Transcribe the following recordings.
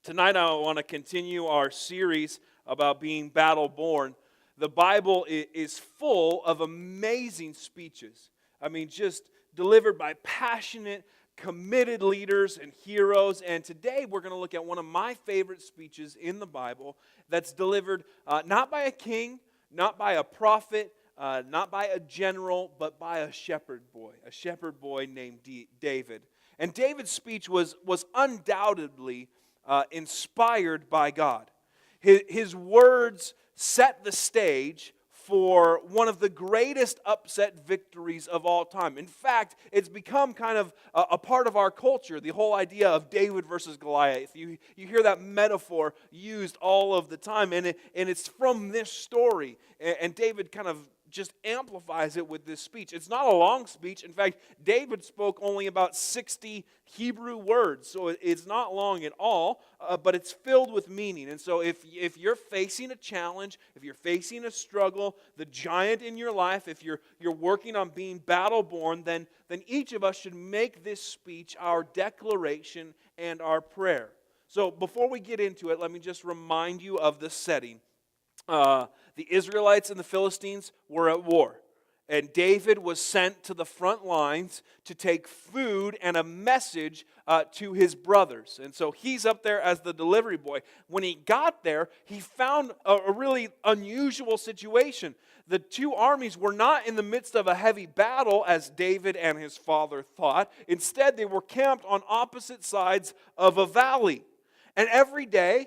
Tonight I want to continue our series about being battle-born. The Bible is full of amazing speeches. I mean, just delivered by passionate, committed leaders and heroes. And today we're going to look at one of my favorite speeches in the Bible that's delivered not by a king, not by a prophet, not by a general, but by a shepherd boy named David. And David's speech was undoubtedly inspired by God. His words set the stage for one of the greatest upset victories of all time. In fact, it's become kind of a part of our culture, the whole idea of David versus Goliath. You hear that metaphor used all of the time, and it's from this story. And David kind of just amplifies it with this speech. It's not a long speech. In fact, David spoke only about 60 Hebrew words, so it's not long at all, but it's filled with meaning. And so if you're facing a challenge, if you're facing a struggle, the giant in your life, if you're working on being battle-born, then each of us should make this speech our declaration and our prayer. So before we get into it, let me just remind you of the setting. The Israelites and the Philistines were at war. And David was sent to the front lines to take food and a message to his brothers. And so he's up there as the delivery boy. When he got there, he found a really unusual situation. The two armies were not in the midst of a heavy battle as David and his father thought. Instead, they were camped on opposite sides of a valley. And every day,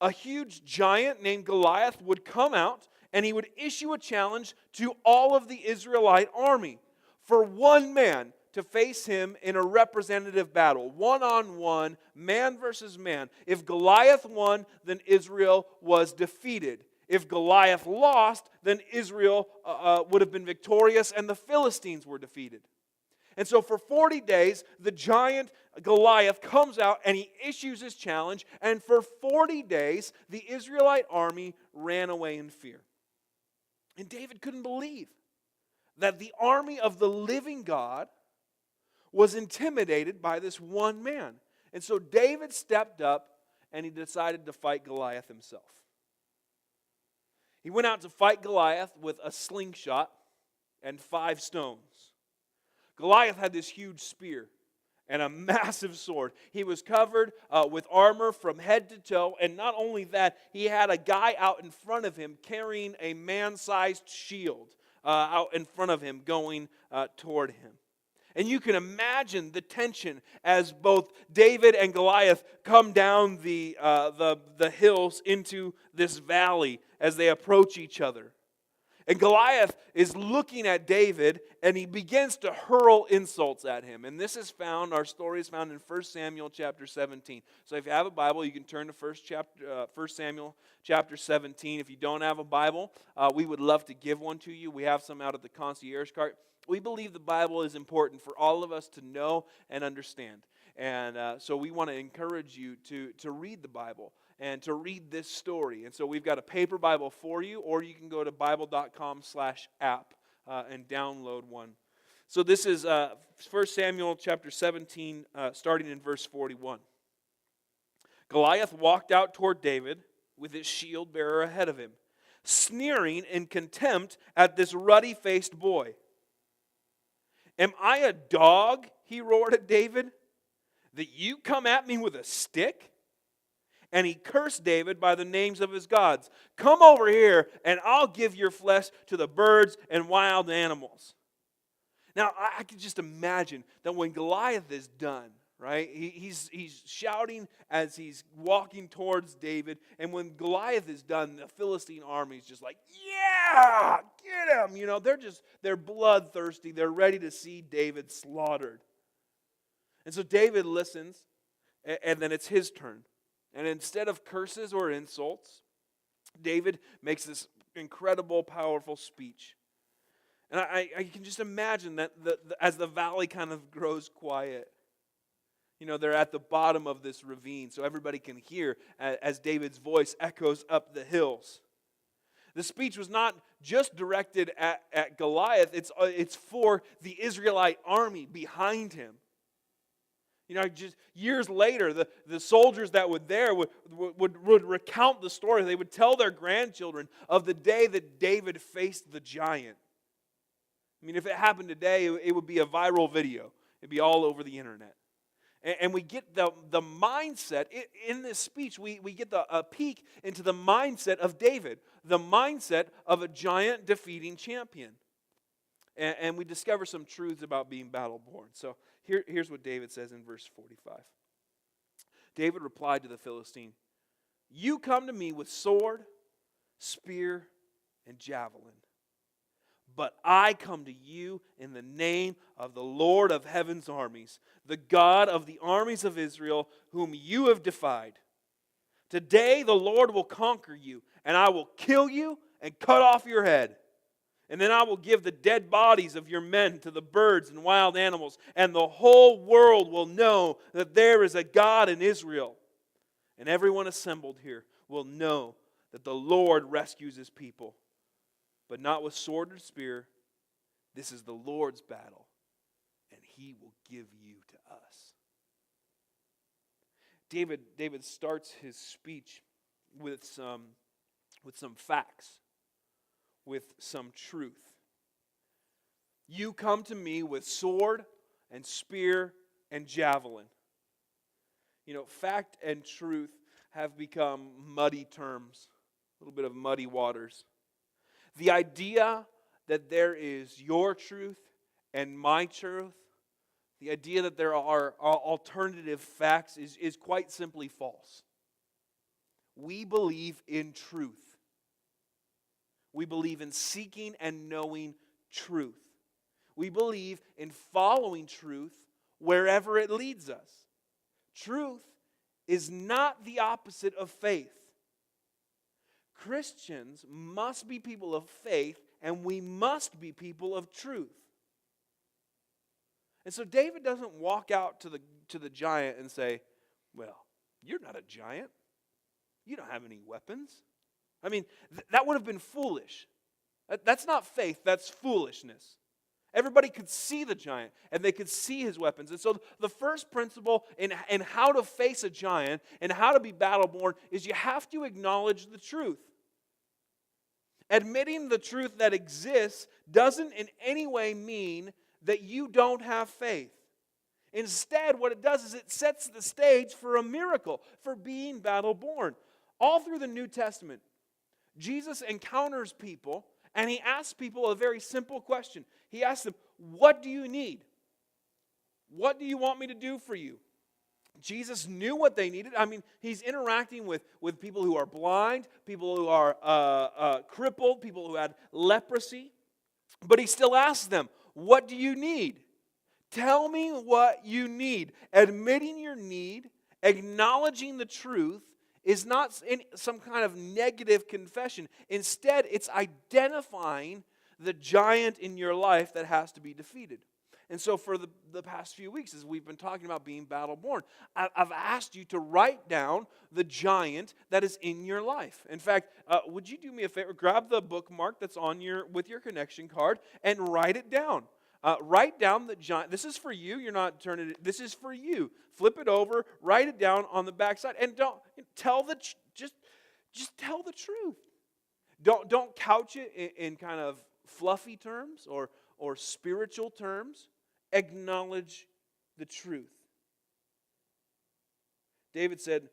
a huge giant named Goliath would come out and he would issue a challenge to all of the Israelite army for one man to face him in a representative battle, one-on-one, man versus man. If Goliath won, then Israel was defeated. If Goliath lost, then Israel would have been victorious and the Philistines were defeated. And so for 40 days, the giant Goliath comes out and he issues his challenge. And for 40 days, the Israelite army ran away in fear. And David couldn't believe that the army of the living God was intimidated by this one man. And so David stepped up and he decided to fight Goliath himself. He went out to fight Goliath with a slingshot and 5 stones. Goliath had this huge spear and a massive sword. He was covered with armor from head to toe, and not only that, he had a guy out in front of him carrying a man-sized shield out in front of him going toward him. And you can imagine the tension as both David and Goliath come down the hills into this valley as they approach each other. And Goliath is looking at David, and he begins to hurl insults at him. And this is found, our story is found in 1 Samuel chapter 17. So if you have a Bible, you can turn to 1 Samuel chapter 17. If you don't have a Bible, we would love to give one to you. We have some out at the concierge cart. We believe the Bible is important for all of us to know and understand. And so we want to encourage you to read the Bible and to read this story. And so we've got a paper Bible for you, or you can go to bible.com/app and download one. So this is 1 Samuel chapter 17, starting in verse 41. Goliath walked out toward David with his shield bearer ahead of him, sneering in contempt at this ruddy-faced boy. "Am I a dog," he roared at David, "that you come at me with a stick?" And he cursed David by the names of his gods. "Come over here, and I'll give your flesh to the birds and wild animals." Now, I can just imagine that when Goliath is done, right? He's shouting as he's walking towards David. And when Goliath is done, the Philistine army is just like, yeah, get him. You know, they're bloodthirsty. They're ready to see David slaughtered. And so David listens, and then it's his turn. And instead of curses or insults, David makes this incredible, powerful speech. And I can just imagine that as the valley kind of grows quiet, you know, they're at the bottom of this ravine, so everybody can hear as David's voice echoes up the hills. The speech was not just directed at Goliath, it's for the Israelite army behind him. Just years later, the soldiers that were there would recount the story. They would tell their grandchildren of the day that David faced the giant. If it happened today, it would be a viral video. It'd be all over the internet. And we get the mindset, in this speech, we get a peek into the mindset of David, the mindset of a giant defeating champion. And we discover some truths about being battle-born. So here's what David says in verse 45. David replied to the Philistine, "You come to me with sword, spear, and javelin. But I come to you in the name of the Lord of heaven's armies, the God of the armies of Israel, whom you have defied. Today the Lord will conquer you, and I will kill you and cut off your head. And then I will give the dead bodies of your men to the birds and wild animals, and the whole world will know that there is a God in Israel. And everyone assembled here will know that the Lord rescues his people. But not with sword or spear. This is the Lord's battle, and he will give you to us." David starts his speech with some facts, with some truth. You come to me with sword and spear and javelin. Fact and truth have become muddy terms, a little bit of muddy waters. The idea that there is your truth and my truth, the idea that there are alternative facts is quite simply false. We believe in truth. We believe in seeking and knowing truth. We believe in following truth wherever it leads us. Truth is not the opposite of faith. Christians must be people of faith, and we must be people of truth. And so David doesn't walk out to the giant and say, "Well, you're not a giant. You don't have any weapons." That would have been foolish. That's not faith, that's foolishness. Everybody could see the giant, and they could see his weapons. And so the first principle in how to face a giant and how to be battle-born is you have to acknowledge the truth. Admitting the truth that exists doesn't in any way mean that you don't have faith. Instead, what it does is it sets the stage for a miracle, for being battle-born. All through the New Testament, Jesus encounters people, and he asks people a very simple question. He asks them, "What do you need? What do you want me to do for you?" Jesus knew what they needed. He's interacting with people who are blind, people who are crippled, people who had leprosy. But he still asks them, "What do you need? Tell me what you need." Admitting your need, acknowledging the truth, is not some kind of negative confession. Instead, it's identifying the giant in your life that has to be defeated. And so for the past few weeks, as we've been talking about being battle-born, I've asked you to write down the giant that is in your life. In fact, would you do me a favor? Grab the bookmark that's with your connection card and write it down. Write down the giant. This is for you. You're not turning it. This is for you. Flip it over. Write it down on the backside, and don't tell just tell the truth. Don't couch it in kind of fluffy terms or spiritual terms. Acknowledge the truth. David said,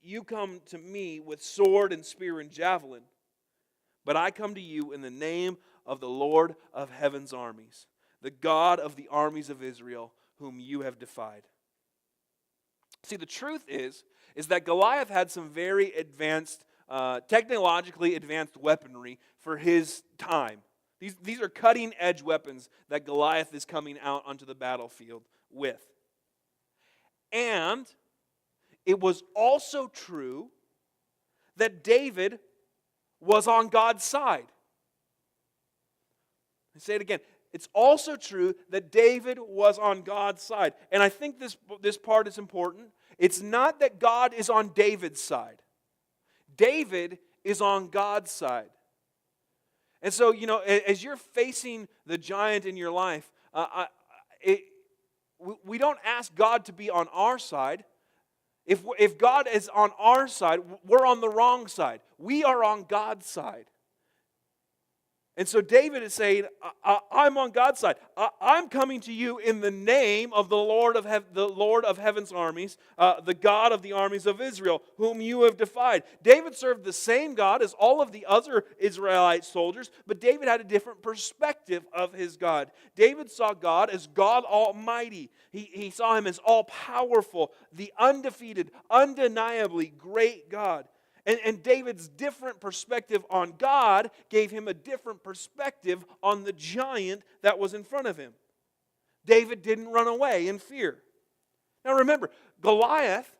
"You come to me with sword and spear and javelin, but I come to you in the name of the Lord of heaven's armies, the God of the armies of Israel, whom you have defied." See, the truth is that Goliath had some very advanced, technologically advanced weaponry for his time. These are cutting-edge weapons that Goliath is coming out onto the battlefield with. And it was also true that David was on God's side. I say it again. It's also true that David was on God's side. And I think this part is important. It's not that God is on David's side. David is on God's side. And so, as you're facing the giant in your life, we don't ask God to be on our side. If God is on our side, we're on the wrong side. We are on God's side. And so David is saying, I'm on God's side. I'm coming to you in the name of the Lord of heaven's armies, the God of the armies of Israel, whom you have defied. David served the same God as all of the other Israelite soldiers, but David had a different perspective of his God. David saw God as God Almighty. He saw him as all-powerful, the undefeated, undeniably great God. And David's different perspective on God gave him a different perspective on the giant that was in front of him. David didn't run away in fear. Now remember, Goliath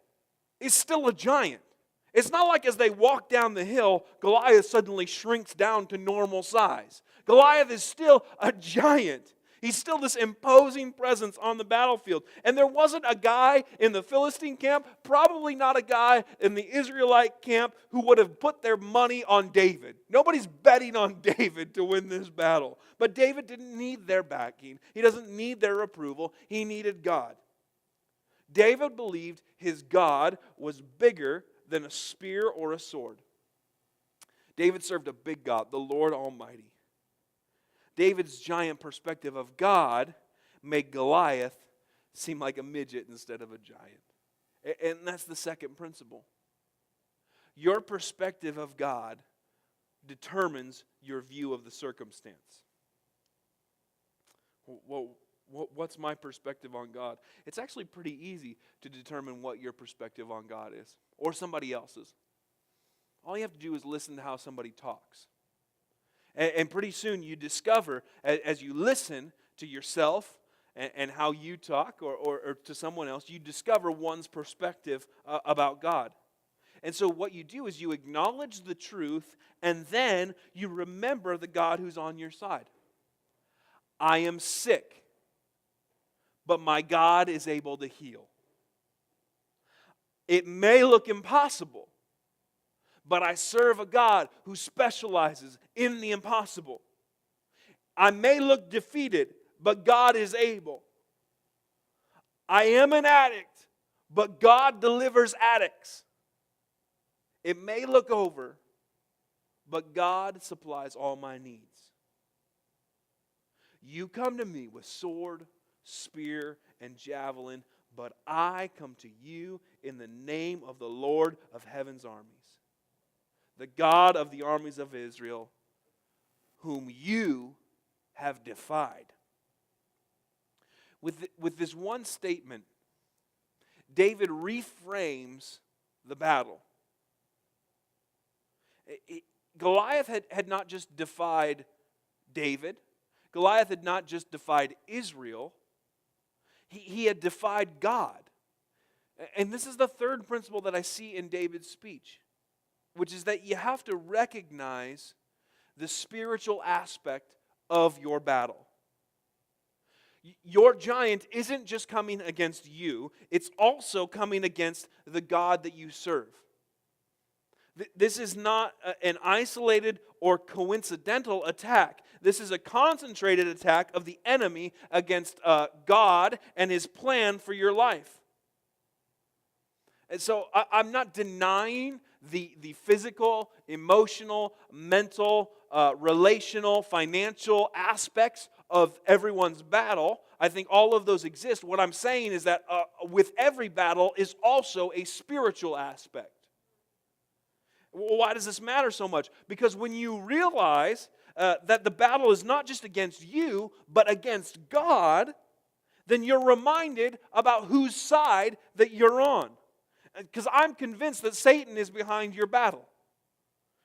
is still a giant. It's not like as they walk down the hill, Goliath suddenly shrinks down to normal size. Goliath is still a giant. He's still this imposing presence on the battlefield. And there wasn't a guy in the Philistine camp, probably not a guy in the Israelite camp, who would have put their money on David. Nobody's betting on David to win this battle. But David didn't need their backing. He doesn't need their approval. He needed God. David believed his God was bigger than a spear or a sword. David served a big God, the Lord Almighty. David's giant perspective of God made Goliath seem like a midget instead of a giant. And that's the second principle. Your perspective of God determines your view of the circumstance. Well, what's my perspective on God? It's actually pretty easy to determine what your perspective on God is, or somebody else's. All you have to do is listen to how somebody talks. And pretty soon you discover, as you listen to yourself and how you talk or to someone else, you discover one's perspective about God. And so what you do is you acknowledge the truth and then you remember the God who's on your side. I am sick, but my God is able to heal. It may look impossible, but I serve a God who specializes in the impossible. I may look defeated, but God is able. I am an addict, but God delivers addicts. It may look over, but God supplies all my needs. You come to me with sword, spear, and javelin, but I come to you in the name of the Lord of heaven's armies, the God of the armies of Israel, whom you have defied. With this one statement, David reframes the battle. Goliath had not just defied David. Goliath had not just defied Israel. He had defied God. And this is the third principle that I see in David's speech, which is that you have to recognize the spiritual aspect of your battle. Your giant isn't just coming against you, it's also coming against the God that you serve. This is not an isolated or coincidental attack. This is a concentrated attack of the enemy against God and His plan for your life. And so I'm not denying the physical, emotional, mental, relational, financial aspects of everyone's battle. I think all of those exist. What I'm saying is that with every battle is also a spiritual aspect. Well, why does this matter so much? Because when you realize that the battle is not just against you, but against God, then you're reminded about whose side that you're on. Because I'm convinced that Satan is behind your battle.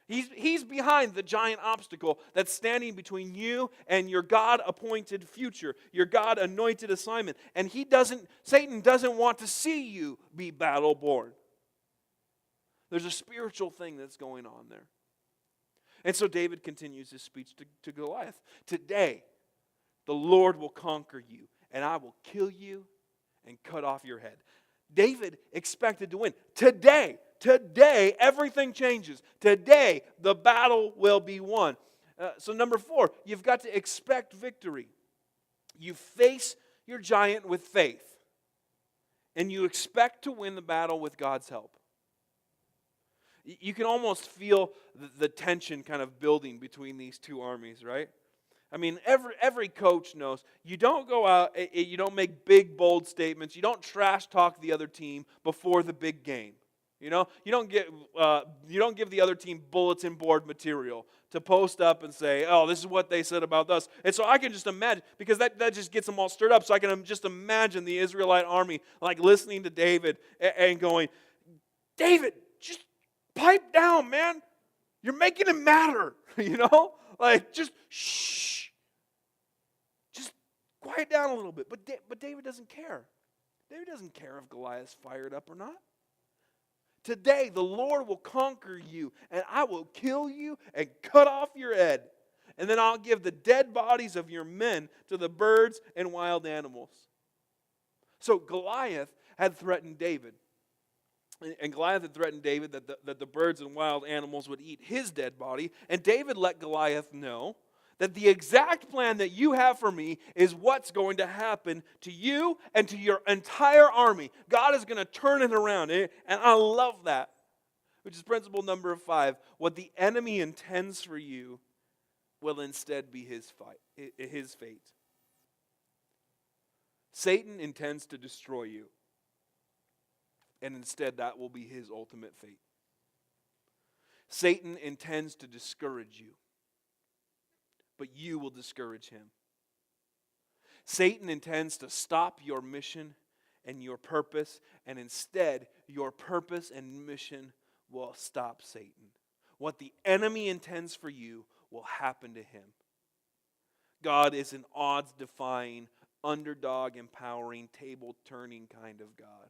He's behind the giant obstacle that's standing between you and your God-appointed future, your God-anointed assignment. And Satan doesn't want to see you be battle-born. There's a spiritual thing that's going on there. And so David continues his speech to Goliath. Today, the Lord will conquer you, and I will kill you and cut off your head. David expected to win. Today, everything changes. Today, the battle will be won. So number 4, you've got to expect victory. You face your giant with faith, and you expect to win the battle with God's help. You can almost feel the tension kind of building between these two armies, right? I mean, every coach knows you don't go out, you don't make big, bold statements. You don't trash talk the other team before the big game. You know, you don't give the other team bulletin board material to post up and say, "Oh, this is what they said about us." And so I can just imagine, because that just gets them all stirred up. So I can just imagine the Israelite army like listening to David and going, "David, just pipe down, man. You're making it matter." You know, like just shh. Just quiet down a little bit. But David doesn't care. David doesn't care if Goliath's fired up or not. Today, the Lord will conquer you, and I will kill you and cut off your head. And then I'll give the dead bodies of your men to the birds and wild animals. So Goliath had threatened David. And Goliath had threatened David that the birds and wild animals would eat his dead body. And David let Goliath know that the exact plan that you have for me is what's going to happen to you and to your entire army. God is going to turn it around. And I love that, which is principle number 5. What the enemy intends for you will instead be his fate. Satan intends to destroy you, and instead that will be his ultimate fate. Satan intends to discourage you, but you will discourage him. Satan intends to stop your mission and your purpose, and instead your purpose and mission will stop Satan. What the enemy intends for you will happen to him. God is an odds-defying, underdog-empowering, table-turning kind of God.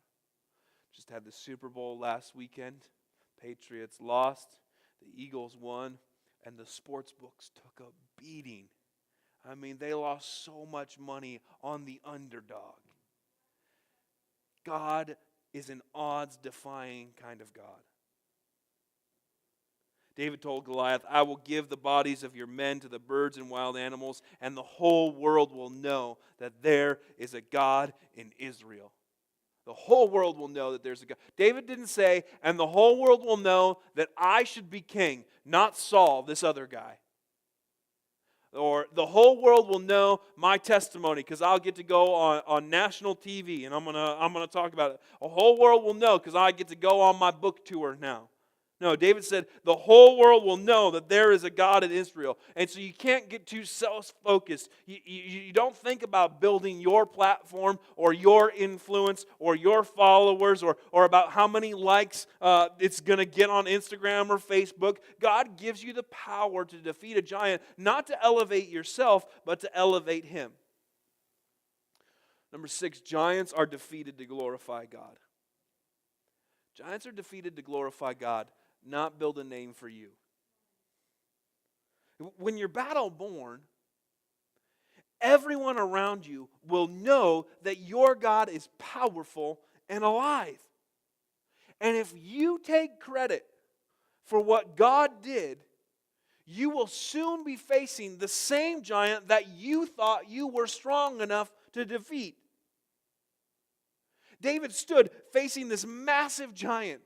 Just had the Super Bowl last weekend. Patriots lost, the Eagles won, and the sports books took a beating. I mean, they lost so much money on the underdog. God is an odds-defying kind of God. David told Goliath, "I will give the bodies of your men to the birds and wild animals, and the whole world will know that there is a God in Israel." The whole world will know that there's a God. David didn't say, "and the whole world will know that I should be king, not Saul, this other guy." Or the whole world will know my testimony because I'll get to go on national TV and I'm gonna talk about it. The whole world will know because I get to go on my book tour now. No, David said the whole world will know that there is a God in Israel. And so you can't get too self-focused. You don't think about building your platform or your influence or your followers or about how many likes it's going to get on Instagram or Facebook. God gives you the power to defeat a giant, not to elevate yourself, but to elevate him. Number 6, giants are defeated to glorify God. Giants are defeated to glorify God, not build a name for you. When you're battle born, everyone around you will know that your God is powerful and alive. And if you take credit for what God did, you will soon be facing the same giant that you thought you were strong enough to defeat. David stood facing this massive giant,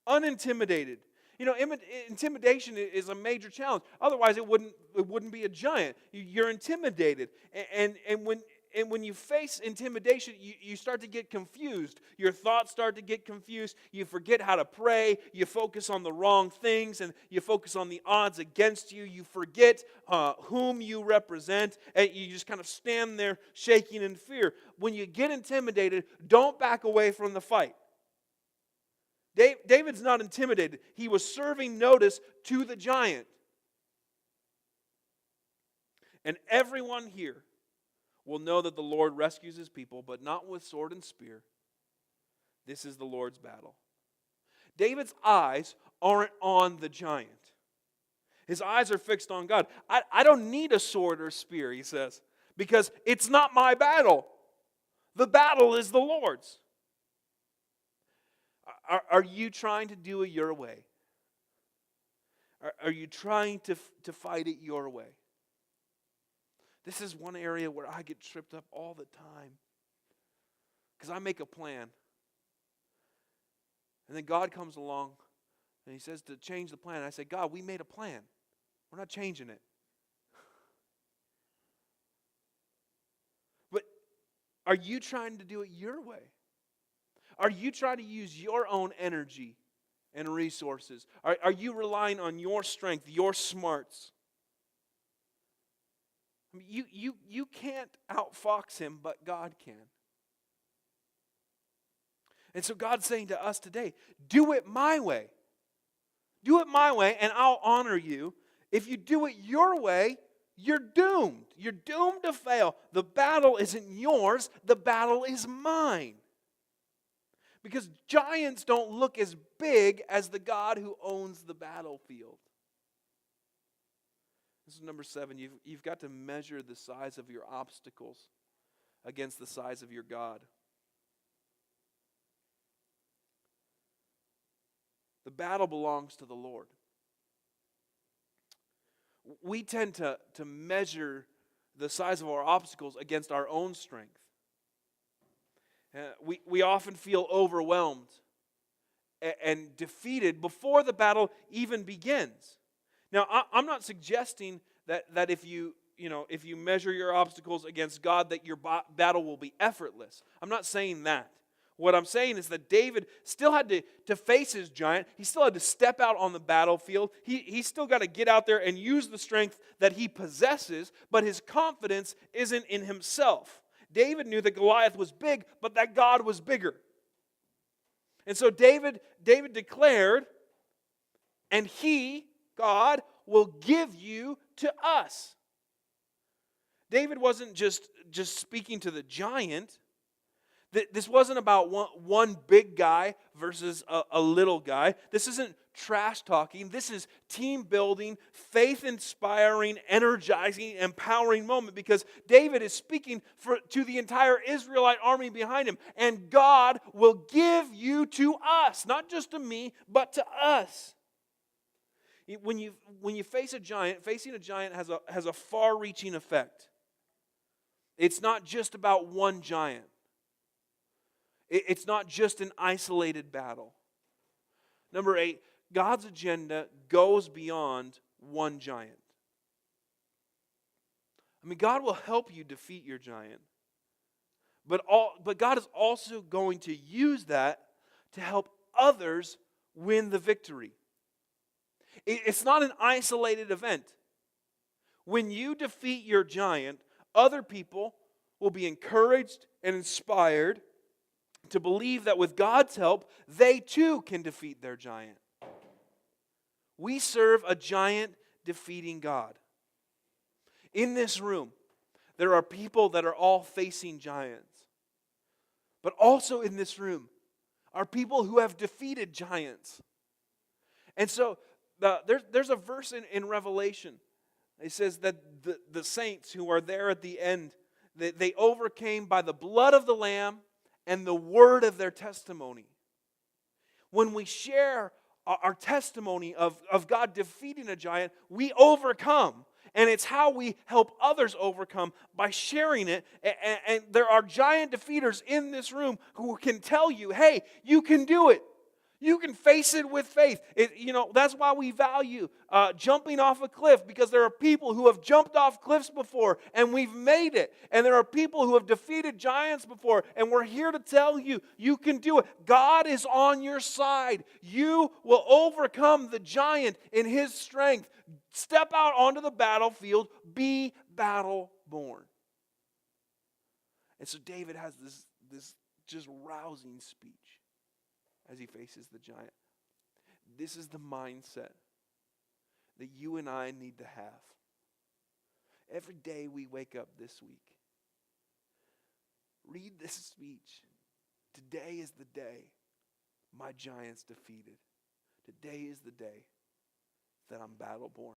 unintimidated. You know, intimidation is a major challenge. Otherwise, it wouldn't be a giant. You're intimidated, and when you face intimidation, you start to get confused. Your thoughts start to get confused. You forget how to pray. You focus on the wrong things, and you focus on the odds against you. You forget whom you represent, and you just kind of stand there shaking in fear. When you get intimidated, don't back away from the fight. David's not intimidated. He was serving notice to the giant. And everyone here will know that the Lord rescues his people, but not with sword and spear. This is the Lord's battle. David's eyes aren't on the giant. His eyes are fixed on God. I don't need a sword or spear, he says, because it's not my battle. The battle is the Lord's. Are you trying to do it your way? Are you trying to fight it your way? This is one area where I get tripped up all the time. Because I make a plan. And then God comes along and He says to change the plan. And I say, God, we made a plan. We're not changing it. But are you trying to do it your way? Are you trying to use your own energy and resources? Are you relying on your strength, your smarts? I mean, you can't outfox Him, but God can. And so God's saying to us today, do it my way. Do it my way, and I'll honor you. If you do it your way, you're doomed. You're doomed to fail. The battle isn't yours. The battle is mine. Because giants don't look as big as the God who owns the battlefield. This is number 7. You've got to measure the size of your obstacles against the size of your God. The battle belongs to the Lord. We tend to measure the size of our obstacles against our own strength. We often feel overwhelmed and defeated before the battle even begins. Now, I'm not suggesting that if you measure your obstacles against God, that your battle will be effortless. I'm not saying that. What I'm saying is that David still had to face his giant. He still had to step out on the battlefield. He still got to get out there and use the strength that he possesses, but his confidence isn't in himself. David knew that Goliath was big, but that God was bigger. And so David declared, and He, God, will give you to us. David wasn't just speaking to the giant. This wasn't about one big guy versus a little guy. This isn't trash talking. This is team building, faith inspiring, energizing, empowering moment, because David is speaking to the entire Israelite army behind him. And God will give you to us, not just to me, but to us. When you face a giant, facing a giant has a far-reaching effect. It's not just about one giant. It's not just an isolated battle. Number 8, God's agenda goes beyond one giant. I mean, God will help you defeat your giant. But God is also going to use that to help others win the victory. It's not an isolated event. When you defeat your giant, other people will be encouraged and inspired to believe that with God's help, they too can defeat their giant. We serve a giant-defeating God. In this room, there are people that are all facing giants. But also in this room are people who have defeated giants. And so there's a verse in Revelation. It says that the saints who are there at the end, they overcame by the blood of the Lamb and the word of their testimony. When we share our testimony of God defeating a giant, we overcome. And it's how we help others overcome, by sharing it. And there are giant defeaters in this room who can tell you, hey, you can do it. You can face it with faith. That's why we value jumping off a cliff, because there are people who have jumped off cliffs before and we've made it. And there are people who have defeated giants before, and we're here to tell you, you can do it. God is on your side. You will overcome the giant in His strength. Step out onto the battlefield. Be battle-born. And so David has this just rousing speech as he faces the giant. This is the mindset that you and I need to have. Every day we wake up this week, read this speech. Today is the day my giant's defeated. Today is the day that I'm battle-born.